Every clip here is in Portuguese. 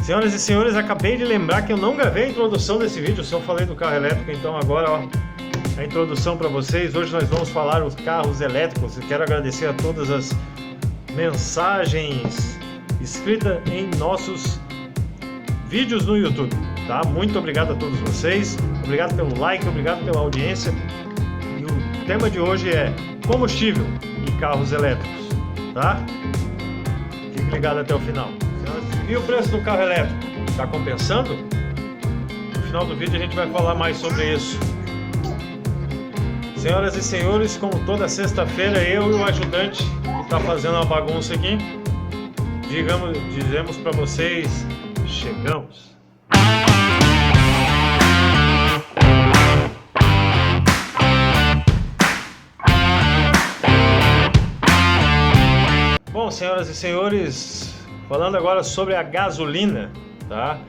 Senhoras e senhores, acabei de lembrar que eu não gravei a introdução desse vídeo, só falei do carro elétrico, então agora, ó, a introdução para vocês. Hoje nós vamos falar dos carros elétricos e quero agradecer a todas as mensagens escritas em nossos vídeos no YouTube, tá? Muito obrigado a todos vocês, obrigado pelo like, obrigado pela audiência. E o tema de hoje é combustível e carros elétricos, tá? Fique ligado até o final. E o preço do carro elétrico? Está compensando? No final do vídeo a gente vai falar mais sobre isso. Senhoras e senhores, como toda sexta-feira, eu e o ajudante que está fazendo uma bagunça aqui, dizemos para vocês, chegamos. Bom, senhoras e senhores, falando agora sobre a gasolina, tá?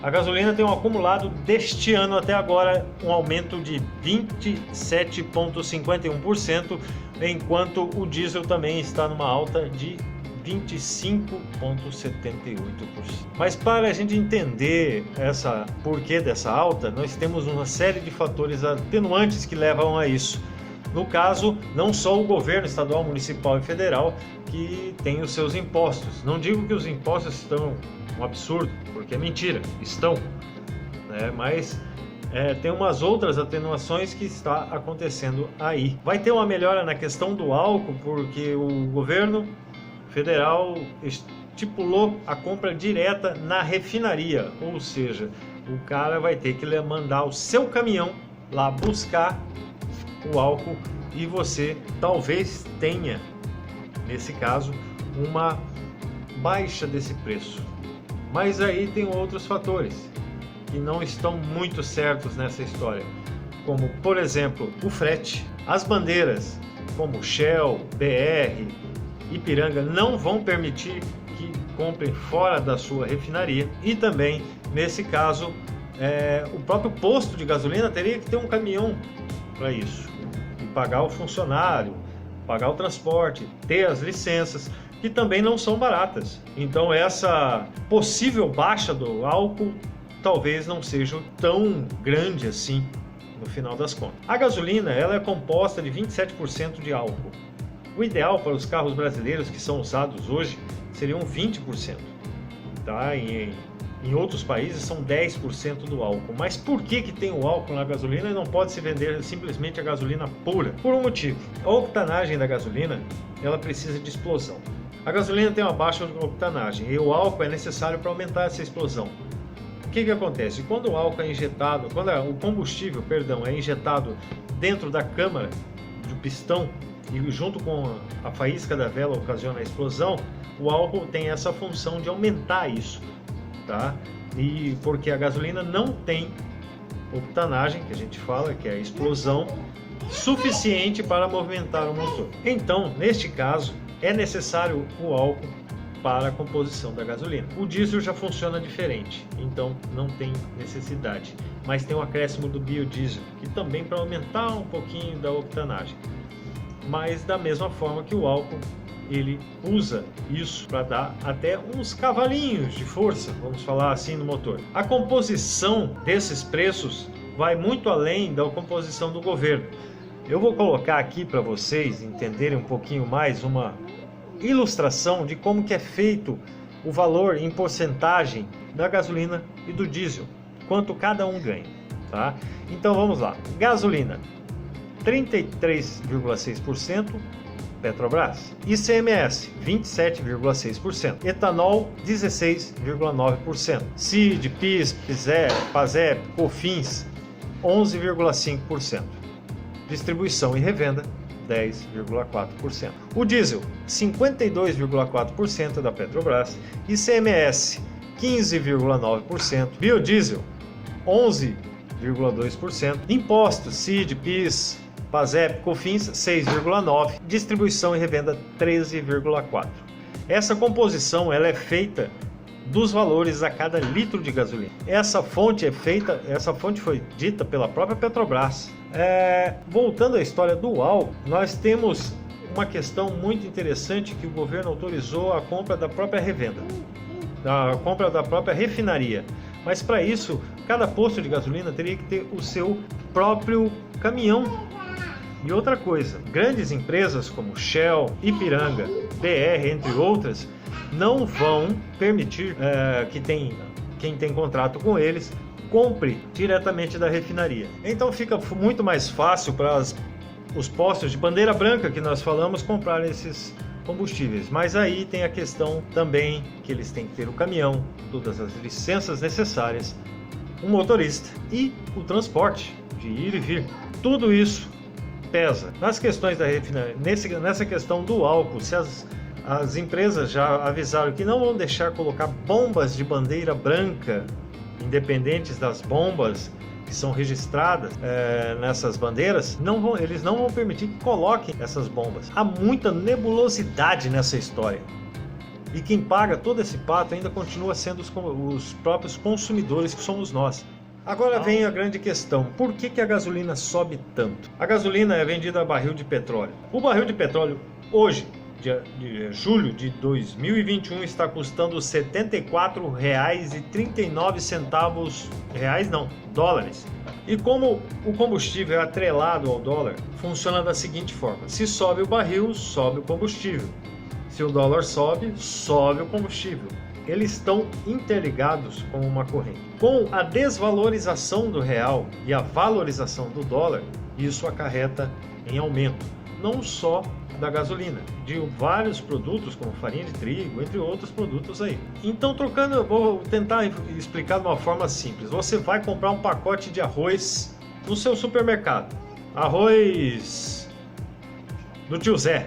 A gasolina tem um acumulado deste ano até agora um aumento de 27,51%, enquanto o diesel também está numa alta de 25,78%. Mas para a gente entender porquê dessa alta, nós temos uma série de fatores atenuantes que levam a isso. No caso, não só o governo estadual, municipal e federal que tem os seus impostos. Não digo que os impostos estão um absurdo, porque é mentira, estão, né? Mas tem umas outras atenuações que está acontecendo aí. Vai ter uma melhora na questão do álcool, porque o governo federal estipulou a compra direta na refinaria, ou seja, o cara vai ter que mandar o seu caminhão lá buscar o álcool e você talvez tenha, nesse caso, uma baixa desse preço. Mas aí tem outros fatores que não estão muito certos nessa história, como, por exemplo, o frete. As bandeiras como Shell, BR, Ipiranga não vão permitir que comprem fora da sua refinaria e também, nesse caso, o próprio posto de gasolina teria que ter um caminhão para isso, e pagar o funcionário, pagar o transporte, ter as licenças, que também não são baratas. Então essa possível baixa do álcool talvez não seja tão grande assim no final das contas. A gasolina, ela é composta de 27% de álcool. O ideal para os carros brasileiros que são usados hoje seriam 20%, tá? Em outros países são 10% do álcool. Mas por que tem o álcool na gasolina e não pode se vender simplesmente a gasolina pura? Por um motivo. A octanagem da gasolina, ela precisa de explosão. A gasolina tem uma baixa octanagem e o álcool é necessário para aumentar essa explosão. O que acontece? Quando o álcool é injetado, quando o combustível, perdão, é injetado dentro da câmara do pistão e junto com a faísca da vela ocasiona a explosão, o álcool tem essa função de aumentar isso. Tá? E porque a gasolina não tem octanagem, que a gente fala que é a explosão suficiente para movimentar o motor. Então, neste caso, é necessário o álcool para a composição da gasolina. O diesel já funciona diferente, então não tem necessidade, mas tem um acréscimo do biodiesel, que também para aumentar um pouquinho da octanagem. Mas da mesma forma que o álcool, ele usa isso para dar até uns cavalinhos de força, vamos falar assim, no motor. A composição desses preços vai muito além da composição do governo. Eu vou colocar aqui para vocês entenderem um pouquinho mais uma ilustração de como que é feito o valor em porcentagem da gasolina e do diesel, quanto cada um ganha, tá? Então vamos lá. Gasolina, 33,6%, Petrobras. ICMS, 27,6%. Etanol, 16,9%. CID, PIS, PASEP, COFINS, 11,5%. Distribuição e revenda, 10,4%. O diesel, 52,4% da Petrobras. ICMS, 15,9%. Biodiesel, 11,2%. Impostos, CID, PIS, PASEP, COFINS, 6,9%, distribuição e revenda, 13,4%. Essa composição ela é feita dos valores a cada litro de gasolina. Essa fonte foi dita pela própria Petrobras. Voltando à história do álcool, nós temos uma questão muito interessante que o governo autorizou a compra da própria revenda. da compra da própria refinaria. Mas para isso, cada posto de gasolina teria que ter o seu próprio caminhão. E outra coisa, grandes empresas como Shell, Ipiranga, BR, entre outras, não vão permitir que quem tem contrato com eles compre diretamente da refinaria. Então fica muito mais fácil para os postos de bandeira branca que nós falamos comprar esses combustíveis. Mas aí tem a questão também que eles têm que ter o caminhão, todas as licenças necessárias, um motorista e o transporte de ir e vir. Tudo isso pesa. Nas questões da refinaria, nessa questão do álcool, se as empresas já avisaram que não vão deixar colocar bombas de bandeira branca, independentes das bombas que são registradas nessas bandeiras, eles não vão permitir que coloquem essas bombas. Há muita nebulosidade nessa história. E quem paga todo esse pato ainda continua sendo os próprios consumidores, que somos nós. Agora vem a grande questão, por que a gasolina sobe tanto? A gasolina é vendida a barril de petróleo. O barril de petróleo hoje, de julho de 2021, está custando R$ 74,39, dólares. E como o combustível é atrelado ao dólar, funciona da seguinte forma: se sobe o barril, sobe o combustível. Se o dólar sobe, sobe o combustível. Eles estão interligados como uma corrente. Com a desvalorização do real e a valorização do dólar, isso acarreta em aumento, não só da gasolina, de vários produtos como farinha de trigo, entre outros produtos aí. Então, eu vou tentar explicar de uma forma simples. Você vai comprar um pacote de arroz no seu supermercado, arroz do Tio Zé.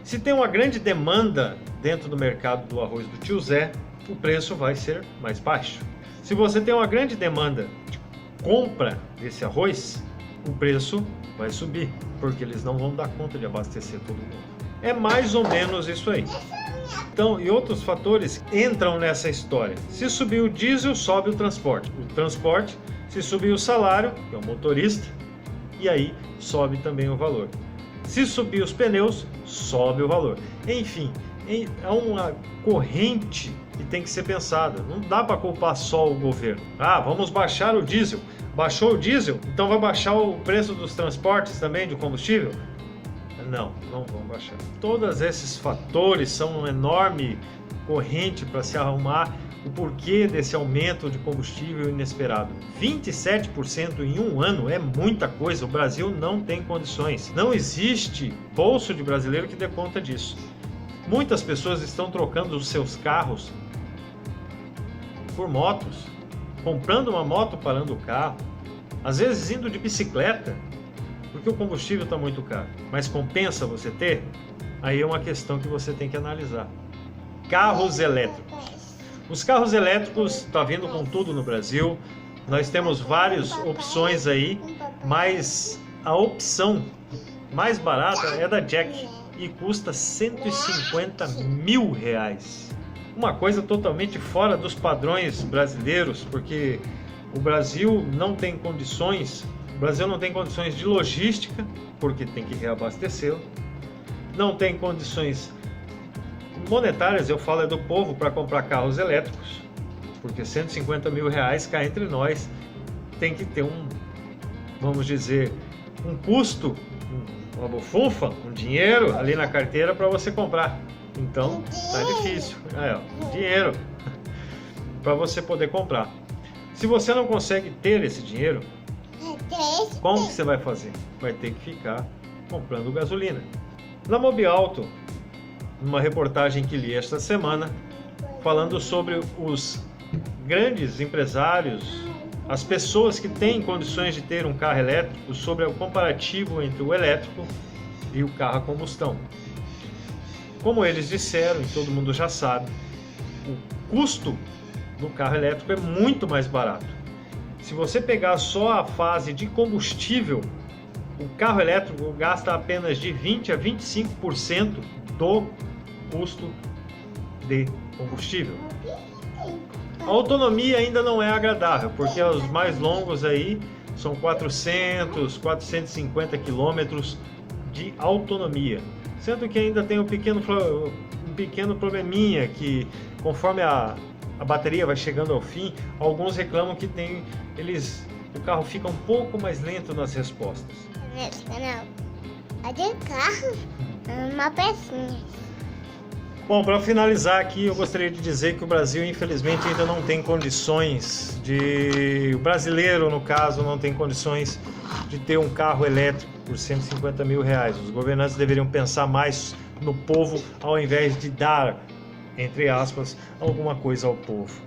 Se tem uma grande demanda dentro do mercado do arroz do Tio Zé, o preço vai ser mais baixo. Se você tem uma grande demanda de compra desse arroz, o preço vai subir, porque eles não vão dar conta de abastecer todo mundo. É mais ou menos isso aí. Então, e outros fatores entram nessa história. Se subir o diesel, sobe o transporte. O transporte, se subir o salário, que é o motorista, e aí sobe também o valor. Se subir os pneus, sobe o valor. Enfim, é uma corrente que tem que ser pensada. Não dá para culpar só o governo. Vamos baixar o diesel. Baixou o diesel? Então vai baixar o preço dos transportes também, de combustível? Não vão baixar. Todos esses fatores são uma enorme corrente para se arrumar o porquê desse aumento de combustível inesperado. 27% em um ano é muita coisa. O Brasil não tem condições. Não existe bolso de brasileiro que dê conta disso. Muitas pessoas estão trocando os seus carros por motos, comprando uma moto, parando o carro, às vezes indo de bicicleta, porque o combustível está muito caro. Mas compensa você ter? Aí é uma questão que você tem que analisar. Carros elétricos. Os carros elétricos estão vindo com tudo no Brasil. Nós temos várias opções aí, mas a opção mais barata é da Jack e custa R$150 mil. Uma coisa totalmente fora dos padrões brasileiros, porque o Brasil não tem condições de logística, porque tem que reabastecê-lo, não tem condições monetárias, eu falo do povo, para comprar carros elétricos, porque R$150 mil cá entre nós tem que ter vamos dizer, um custo, uma bufunfa, um dinheiro ali na carteira para você comprar. Então tá difícil, dinheiro para você poder comprar. Se você não consegue ter esse dinheiro, como que você vai fazer? Vai ter que ficar comprando gasolina. Na Mobiauto, numa reportagem que li esta semana, falando sobre os grandes empresários, as pessoas que têm condições de ter um carro elétrico, sobre o comparativo entre o elétrico e o carro a combustão. Como eles disseram, e todo mundo já sabe, o custo do carro elétrico é muito mais barato. Se você pegar só a fase de combustível, o carro elétrico gasta apenas de 20% a 25% do custo de combustível. A autonomia ainda não é agradável, porque os mais longos aí são 450 quilômetros de autonomia. Sendo que ainda tem um pequeno probleminha que, conforme a a bateria vai chegando ao fim, alguns reclamam que o carro fica um pouco mais lento nas respostas. Nesse canal, a de carro é uma pecinha. Bom, para finalizar aqui, eu gostaria de dizer que o Brasil, infelizmente, ainda não tem condições o brasileiro, no caso, não tem condições de ter um carro elétrico por 150 mil reais. Os governantes deveriam pensar mais no povo, ao invés de dar, entre aspas, alguma coisa ao povo.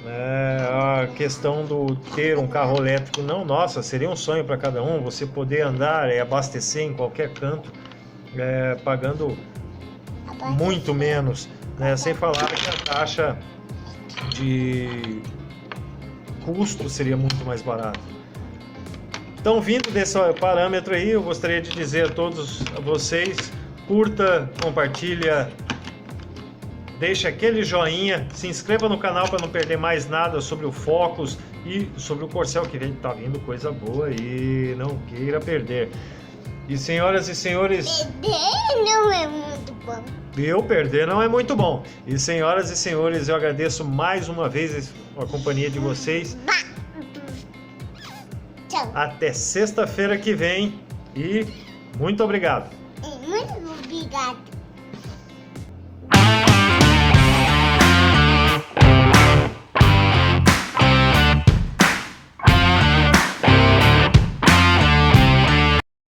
A questão do ter um carro elétrico, não, nossa, seria um sonho para cada um, você poder andar e abastecer em qualquer canto, pagando muito menos, né? Sem falar que a taxa de custo seria muito mais barata. Então, vindo desse parâmetro aí, eu gostaria de dizer a todos vocês, curta, compartilha, deixa aquele joinha, se inscreva no canal para não perder mais nada sobre o Focus e sobre o Corcel, que tá vindo coisa boa e não queira perder. E senhoras e senhores... Perder não é muito bom. Perder não é muito bom. E senhoras e senhores, eu agradeço mais uma vez a companhia de vocês. Tchau. Até sexta-feira que vem e muito obrigado.